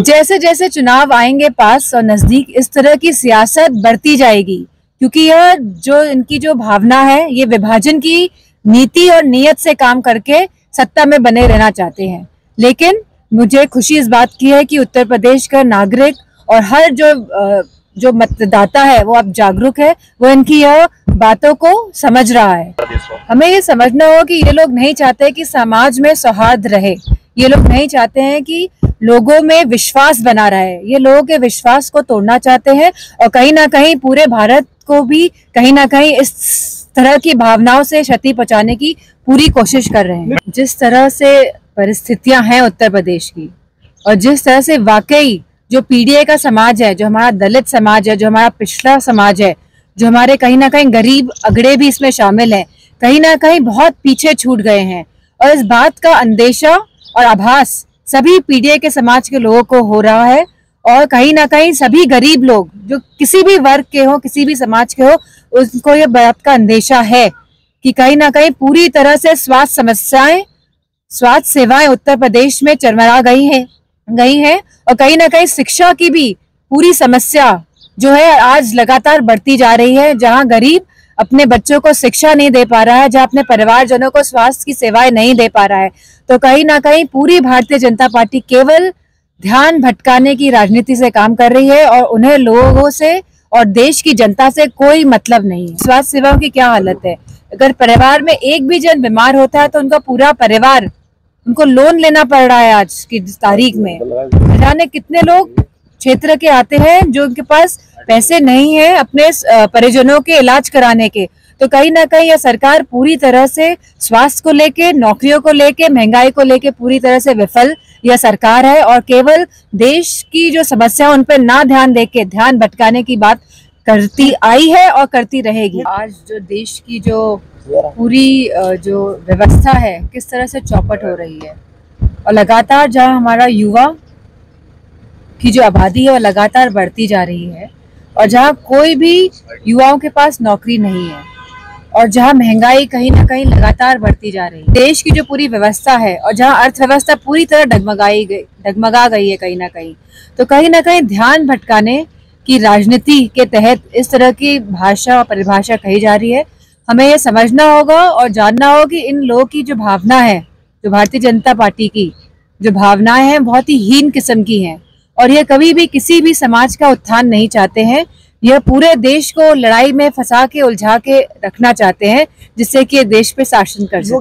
जैसे जैसे चुनाव आएंगे पास और नजदीक, इस तरह की सियासत बढ़ती जाएगी, क्योंकि यह जो इनकी जो भावना है, ये विभाजन की नीति और नीयत से काम करके सत्ता में बने रहना चाहते हैं। लेकिन मुझे खुशी इस बात की है कि उत्तर प्रदेश का नागरिक और हर जो मतदाता है वो अब जागरूक है, वो इनकी यह बातों को समझ रहा है। हमें ये समझना होगा कि ये लोग नहीं चाहते कि समाज में सौहार्द रहे, ये लोग नहीं चाहते हैं कि लोगों में विश्वास बना रहे, ये लोगों के विश्वास को तोड़ना चाहते हैं और कहीं ना कहीं पूरे भारत को भी कहीं ना कहीं इस तरह की भावनाओं से क्षति पहुंचाने की पूरी कोशिश कर रहे हैं। जिस तरह से परिस्थितियां हैं उत्तर प्रदेश की, और जिस तरह से वाकई जो पीडीए का समाज है, जो हमारा दलित समाज है, जो हमारा पिछड़ा समाज है, जो हमारे कहीं ना कहीं गरीब अगड़े भी इसमें शामिल हैं, कहीं ना कहीं बहुत पीछे छूट गए हैं। और इस बात का अंदेशा और आभास सभी पीडीए के समाज के लोगों को हो रहा है, और कहीं ना कहीं सभी गरीब लोग जो किसी भी वर्ग के हो, किसी भी समाज के हो, उनको ये बात का अंदेशा है कि कहीं ना कहीं पूरी तरह से स्वास्थ्य सेवाएं उत्तर प्रदेश में चरमरा गई हैं और कहीं ना कहीं शिक्षा की भी पूरी समस्या जो है आज लगातार बढ़ती जा रही है। जहां गरीब अपने बच्चों को शिक्षा नहीं दे पा रहा है, जहां अपने परिवारजनों को स्वास्थ्य की सेवाएं नहीं दे पा रहा है, तो कहीं ना कहीं पूरी भारतीय जनता पार्टी केवल ध्यान भटकाने की राजनीति से काम कर रही है और उन्हें लोगों से और देश की जनता से कोई मतलब नहीं है। स्वास्थ्य सेवाओं की क्या हालत है, अगर परिवार में एक भी जन बीमार होता है तो उनका पूरा परिवार, उनको लोन लेना पड़ रहा है। आज की तारीख में जाने कितने लोग क्षेत्र के आते हैं जो उनके पास पैसे नहीं है अपने परिजनों के इलाज कराने के। तो कहीं ना कहीं यह सरकार पूरी तरह से स्वास्थ्य को लेके, नौकरियों को लेके, महंगाई को लेके पूरी तरह से विफल यह सरकार है और केवल देश की जो समस्या उन पर ना ध्यान देके ध्यान भटकाने की बात करती आई है और करती रहेगी। आज जो देश की जो पूरी जो व्यवस्था है किस तरह से चौपट हो रही है, और लगातार जहां हमारा युवा की जो आबादी है वो लगातार बढ़ती जा रही है, और जहां कोई भी युवाओं के पास नौकरी नहीं है, और जहां महंगाई कहीं ना कहीं लगातार बढ़ती जा रही है, देश की जो पूरी व्यवस्था है और जहां अर्थव्यवस्था पूरी तरह डगमगा गई है कहीं ना कहीं ध्यान भटकाने की राजनीति के तहत इस तरह की भाषा और परिभाषा कही जा रही है। हमें यह समझना होगा और जानना होगा कि इन लोगों की जो भावना है, जो भारतीय जनता पार्टी की जो भावनाएं हैं, बहुत ही हीन किस्म की हैं और यह कभी भी किसी भी समाज का उत्थान नहीं चाहते हैं। यह पूरे देश को लड़ाई में फंसा के, उलझा के रखना चाहते हैं, जिससे कि देश पे शासन कर सके।